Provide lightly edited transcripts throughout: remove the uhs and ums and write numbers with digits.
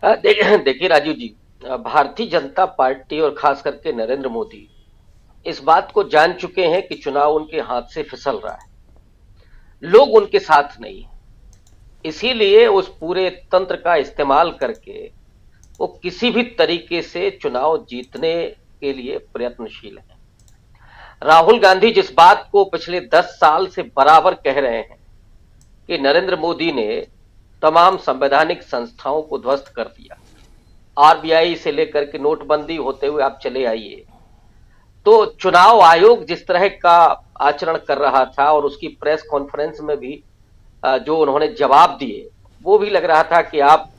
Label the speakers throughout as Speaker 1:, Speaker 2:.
Speaker 1: देखिए राजू जी, भारतीय जनता पार्टी और खास करके नरेंद्र मोदी इस बात को जान चुके हैं कि चुनाव उनके हाथ से फिसल रहा है। लोग उनके साथ नहीं है, इसीलिए उस पूरे तंत्र का इस्तेमाल करके वो किसी भी तरीके से चुनाव जीतने के लिए प्रयत्नशील है। राहुल गांधी जिस बात को पिछले 10 साल से बराबर कह रहे हैं कि नरेंद्र मोदी ने तमाम संवैधानिक संस्थाओं को ध्वस्त कर दिया, आरबीआई से लेकर के नोटबंदी होते हुए आप चले आइए, तो चुनाव आयोग जिस तरह का आचरण कर रहा था और उसकी प्रेस कॉन्फ्रेंस में भी जो उन्होंने जवाब दिए, वो भी लग रहा था कि आप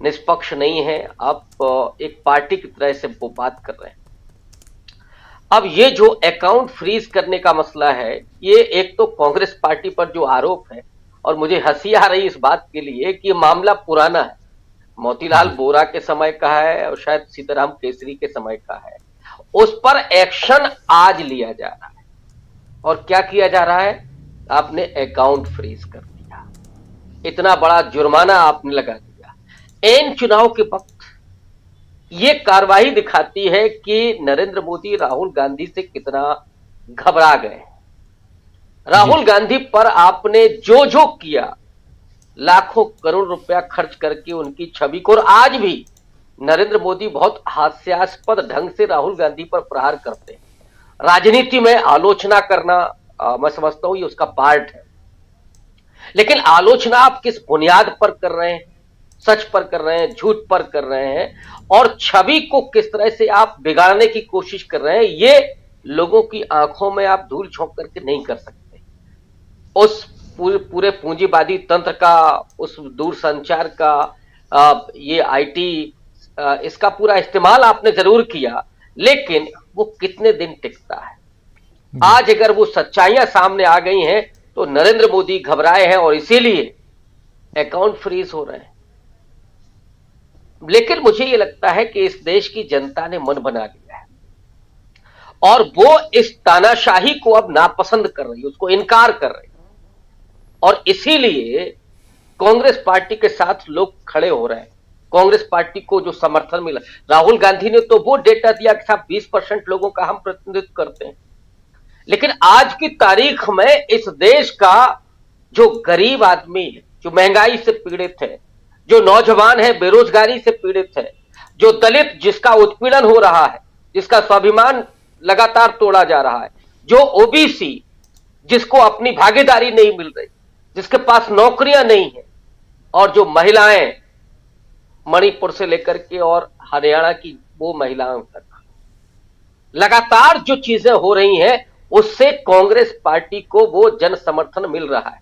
Speaker 1: निष्पक्ष नहीं हैं, आप एक पार्टी की तरह से वो बात कर रहे हैं। अब ये जो अकाउंट फ्रीज करने का मसला है, ये एक तो कांग्रेस पार्टी पर जो आरोप है, और मुझे हंसी आ रही इस बात के लिए कि ये मामला पुराना है, मोतीलाल बोरा के समय का है और शायद सीताराम केसरी के समय का है। उस पर एक्शन आज लिया जा रहा है, और क्या किया जा रहा है? आपने अकाउंट फ्रीज कर दिया, इतना बड़ा जुर्माना आपने लगा दिया एन चुनाव के वक्त। ये कार्रवाई दिखाती है कि नरेंद्र मोदी राहुल गांधी से कितना घबरा गए। राहुल गांधी पर आपने जो जो किया, लाखों करोड़ रुपया खर्च करके उनकी छवि को, और आज भी नरेंद्र मोदी बहुत हास्यास्पद ढंग से राहुल गांधी पर प्रहार करते हैं। राजनीति में आलोचना करना मैं समझता हूं ये उसका पार्ट है, लेकिन आलोचना आप किस बुनियाद पर कर रहे हैं? सच पर कर रहे हैं, झूठ पर कर रहे हैं, और छवि को किस तरह से आप बिगाड़ने की कोशिश कर रहे हैं, ये लोगों की आंखों में आप धूल झोंक करके नहीं कर सकते। उस पूरे पूंजीवादी तंत्र का, उस दूरसंचार का, ये आईटी, इसका पूरा इस्तेमाल आपने जरूर किया, लेकिन वो कितने दिन टिकता है? आज अगर वो सच्चाइयां सामने आ गई हैं तो नरेंद्र मोदी घबराए हैं और इसीलिए अकाउंट फ्रीज हो रहे हैं। लेकिन मुझे ये लगता है कि इस देश की जनता ने मन बना लिया है और वो इस तानाशाही को अब नापसंद कर रही है, उसको इनकार कर रही है, और इसीलिए कांग्रेस पार्टी के साथ लोग खड़े हो रहे हैं। कांग्रेस पार्टी को जो समर्थन मिला, राहुल गांधी ने तो वो डेटा दिया कि साहब 20% लोगों का हम प्रतिनिधित्व करते हैं, लेकिन आज की तारीख में इस देश का जो गरीब आदमी है, जो महंगाई से पीड़ित है, जो नौजवान है बेरोजगारी से पीड़ित है, जो दलित जिसका उत्पीड़न हो रहा है, जिसका स्वाभिमान लगातार तोड़ा जा रहा है, जो ओबीसी जिसको अपनी भागीदारी नहीं मिल रही, जिसके पास नौकरियां नहीं है, और जो महिलाएं मणिपुर से लेकर के और हरियाणा की वो महिलाओं तक, लगातार जो चीजें हो रही हैं उससे कांग्रेस पार्टी को वो जन समर्थन मिल रहा है।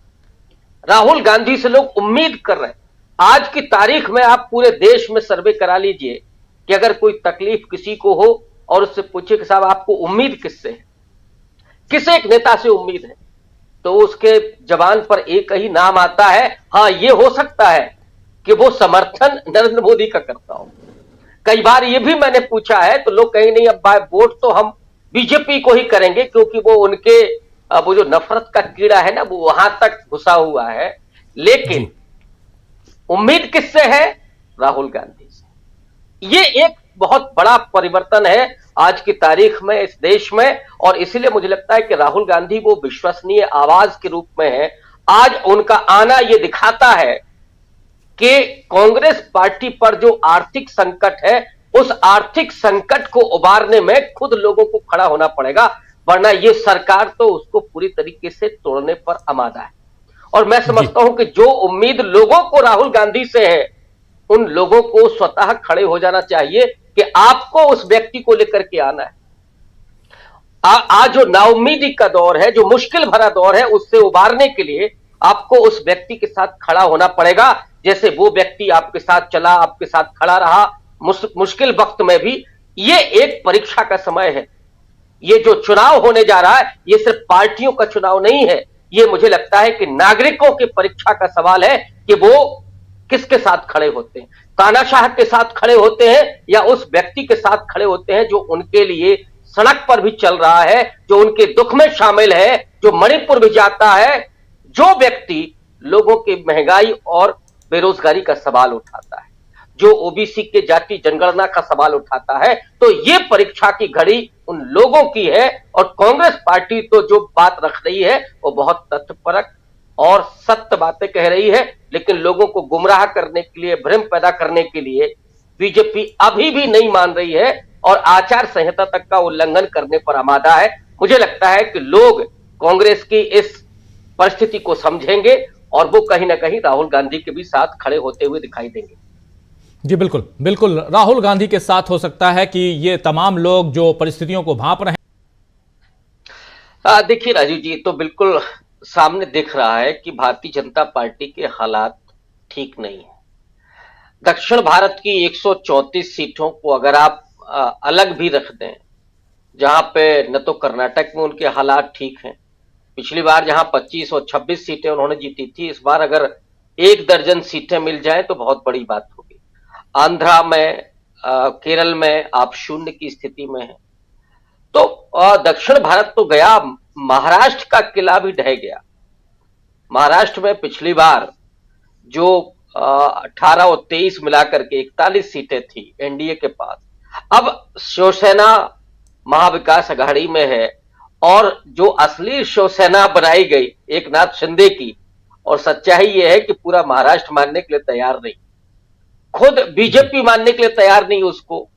Speaker 1: राहुल गांधी से लोग उम्मीद कर रहे हैं। आज की तारीख में आप पूरे देश में सर्वे करा लीजिए कि अगर कोई तकलीफ किसी को हो और उससे पूछे कि साहब आपको उम्मीद किससे है, किस एक नेता से उम्मीद है, तो उसके जबान पर एक ही नाम आता है, हां ये हो सकता है कि वो समर्थन नरेंद्र मोदी का करता हो। कई बार ये भी मैंने पूछा है तो लोग कहेंगे नहीं, अब वोट तो हम बीजेपी को ही करेंगे क्योंकि वो उनके वो जो नफरत का कीड़ा है ना वो वहां तक घुसा हुआ है। लेकिन उम्मीद किससे है? राहुल गांधी से। ये एक बहुत बड़ा परिवर्तन है आज की तारीख में इस देश में, और इसीलिए मुझे लगता है कि राहुल गांधी वो विश्वसनीय आवाज के रूप में है। आज उनका आना ये दिखाता है कि कांग्रेस पार्टी पर जो आर्थिक संकट है, उस आर्थिक संकट को उबारने में खुद लोगों को खड़ा होना पड़ेगा, वरना ये सरकार तो उसको पूरी तरीके से तोड़ने पर आमादा है। और मैं समझता हूं कि जो उम्मीद लोगों को राहुल गांधी से है, उन लोगों को स्वतः खड़े हो जाना चाहिए कि आपको उस व्यक्ति को लेकर के आना है। आज जो नाउम्मीदी का दौर है, जो मुश्किल भरा दौर है, उससे उबारने के लिए आपको उस व्यक्ति के साथ खड़ा होना पड़ेगा, जैसे वो व्यक्ति आपके साथ चला, आपके साथ खड़ा रहा मुश्किल वक्त में भी। ये एक परीक्षा का समय है। ये जो चुनाव होने जा रहा है, ये सिर्फ पार्टियों का चुनाव नहीं है, ये मुझे लगता है कि नागरिकों की परीक्षा का सवाल है कि वो किसके साथ खड़े होते हैं, तानाशाह के साथ खड़े होते हैं या उस व्यक्ति के साथ खड़े होते हैं जो उनके लिए सड़क पर भी चल रहा है, जो उनके दुख में शामिल है, जो मणिपुर भी जाता है, जो व्यक्ति लोगों की महंगाई और बेरोजगारी का सवाल उठाता है, जो ओबीसी के जाति जनगणना का सवाल उठाता है। तो ये परीक्षा की घड़ी उन लोगों की है, और कांग्रेस पार्टी तो जो बात रख रही है वो बहुत तथ्यपरक और सत्य बातें कह रही है, लेकिन लोगों को गुमराह करने के लिए, भ्रम पैदा करने के लिए बीजेपी अभी भी नहीं मान रही है और आचार संहिता तक का उल्लंघन करने पर आमादा है। मुझे लगता है कि लोग कांग्रेस की इस परिस्थिति को समझेंगे और वो कहीं ना कहीं राहुल गांधी के भी साथ खड़े होते हुए दिखाई देंगे।
Speaker 2: जी बिल्कुल बिल्कुल, राहुल गांधी के साथ हो सकता है कि ये तमाम लोग जो परिस्थितियों को भांप रहे
Speaker 1: हैं। देखिए राजीव जी, तो बिल्कुल सामने दिख रहा है कि भारतीय जनता पार्टी के हालात ठीक नहीं है। दक्षिण भारत की 134 सीटों को अगर आप अलग भी रख दें, जहां पे न तो कर्नाटक में उनके हालात ठीक हैं, पिछली बार जहां 25 और 26 सीटें उन्होंने जीती थी, इस बार अगर 1 दर्जन सीटें मिल जाएं तो बहुत बड़ी बात होगी। आंध्रा में, केरल में आप शून्य की स्थिति में हैं। तो दक्षिण भारत तो गया, महाराष्ट्र का किला भी ढह गया। महाराष्ट्र में पिछली बार जो 18 और 23 मिलाकर के 41 सीटें थी एनडीए के पास, अब शिवसेना महाविकास अघाड़ी में है, और जो असली शिवसेना बनाई गई एकनाथ शिंदे की, और सच्चाई यह है कि पूरा महाराष्ट्र मानने के लिए तैयार नहीं, खुद बीजेपी मानने के लिए तैयार नहीं उसको।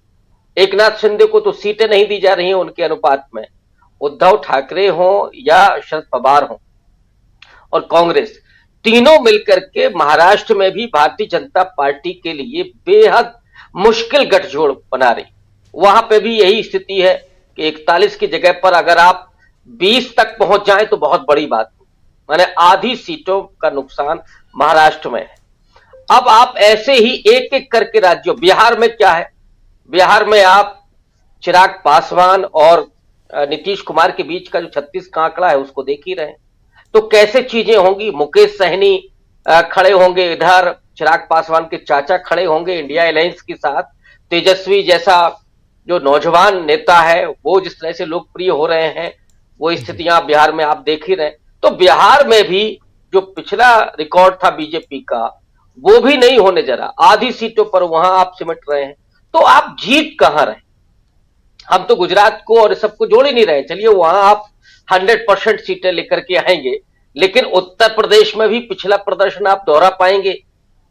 Speaker 1: एकनाथ शिंदे को तो सीटें नहीं दी जा रही हैं उनके अनुपात में। उद्धव ठाकरे हो या शरद पवार हो और कांग्रेस, तीनों मिलकर के महाराष्ट्र में भी भारतीय जनता पार्टी के लिए बेहद मुश्किल गठजोड़ बना रही। वहां पे भी यही स्थिति है कि 41 की जगह पर अगर आप 20 तक पहुंच जाएं तो बहुत बड़ी बात है, माने आधी सीटों का नुकसान महाराष्ट्र में है। अब आप ऐसे ही एक एक करके राज्यों, बिहार में क्या है, बिहार में आप चिराग पासवान और नीतीश कुमार के बीच का जो 36 का आंकड़ा है उसको देख ही रहे हैं। तो कैसे चीजें होंगी, मुकेश सहनी खड़े होंगे इधर, चिराग पासवान के चाचा खड़े होंगे इंडिया अलायंस के साथ, तेजस्वी जैसा जो नौजवान नेता है वो जिस तरह से लोकप्रिय हो रहे हैं, वो स्थितियां बिहार में आप देख ही रहे हैं। तो बिहार में भी जो पिछला रिकॉर्ड था बीजेपी का वो भी नहीं होने जरा, आधी सीटों पर वहां आप सिमट रहे हैं। तो आप जीत कहां रहे? हम तो गुजरात को और सबको जोड़ ही नहीं रहे, चलिए वहां आप 100% सीटें लेकर के आएंगे, लेकिन उत्तर प्रदेश में भी पिछला प्रदर्शन आप दोहरा पाएंगे,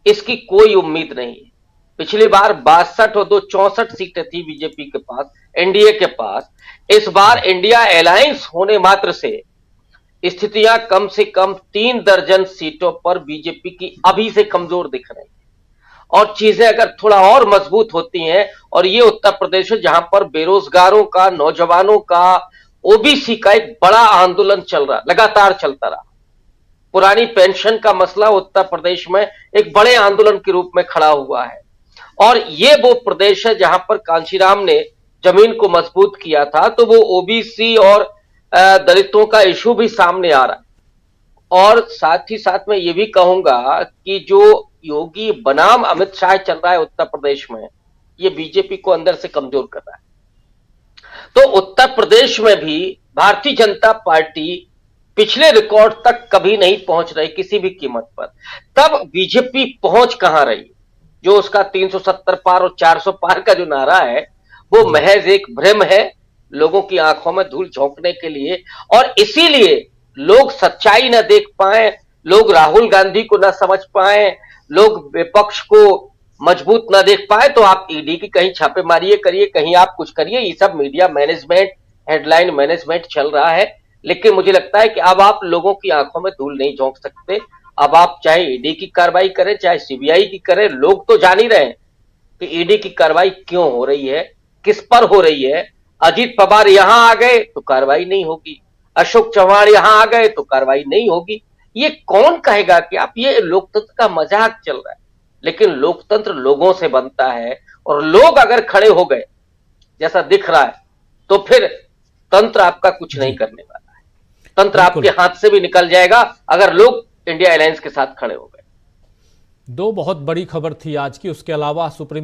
Speaker 1: इसकी कोई उम्मीद नहीं है। पिछली बार 62 और 2 64 सीटें थी बीजेपी के पास, एनडीए के पास। इस बार इंडिया अलायंस होने मात्र से स्थितियां कम से कम 3 दर्जन सीटों पर बीजेपी की अभी से कमजोर दिख रही है। और चीजें अगर थोड़ा और मजबूत होती हैं, और ये उत्तर प्रदेश है जहां पर बेरोजगारों का, नौजवानों का, ओबीसी का एक बड़ा आंदोलन चल रहा, लगातार चलता रहा। पुरानी पेंशन का मसला उत्तर प्रदेश में एक बड़े आंदोलन के रूप में खड़ा हुआ है, और ये वो प्रदेश है जहां पर कांशीराम ने जमीन को मजबूत किया था। तो वो ओबीसी और दलितों का इशू भी सामने आ रहा है। और साथ ही साथ मैं ये भी कहूंगा कि जो योगी बनाम अमित शाह चल रहा है उत्तर प्रदेश में, ये बीजेपी को अंदर से कमजोर कर रहा है। तो उत्तर प्रदेश में भी भारतीय जनता पार्टी पिछले रिकॉर्ड तक कभी नहीं पहुंच रही किसी भी कीमत पर। तब बीजेपी पहुंच कहां रही? जो उसका 370 पार और 400 पार का जो नारा है वो महज एक भ्रम है, लोगों की आंखों में धूल झोंकने के लिए। और इसीलिए लोग सच्चाई न देख पाए, लोग राहुल गांधी को न समझ पाए, लोग विपक्ष को मजबूत न देख पाए। तो आप ईडी की कहीं छापेमारी करिए, कहीं आप कुछ करिए, ये सब मीडिया मैनेजमेंट, हेडलाइन मैनेजमेंट चल रहा है। लेकिन मुझे लगता है कि अब आप लोगों की आंखों में धूल नहीं झोंक सकते। अब आप चाहे ईडी की कार्रवाई करें, चाहे सीबीआई की करें, लोग तो जान ही रहे हैं कि ईडी की कार्रवाई क्यों हो रही है, किस पर हो रही है। अजीत पवार यहां आ गए तो कार्रवाई नहीं होगी, अशोक चौहान यहां आ गए तो कार्रवाई नहीं होगी। ये कौन कहेगा कि आप, ये लोकतंत्र का मजाक चल रहा है। लेकिन लोकतंत्र लोगों से बनता है, और लोग अगर खड़े हो गए जैसा दिख रहा है तो फिर तंत्र आपका कुछ नहीं करने वाला है। तंत्र आपके हाथ से भी निकल जाएगा अगर लोग इंडिया अलायंस के साथ खड़े हो गए।
Speaker 2: दो बहुत बड़ी खबर थी आज की, उसके अलावा सुप्रीम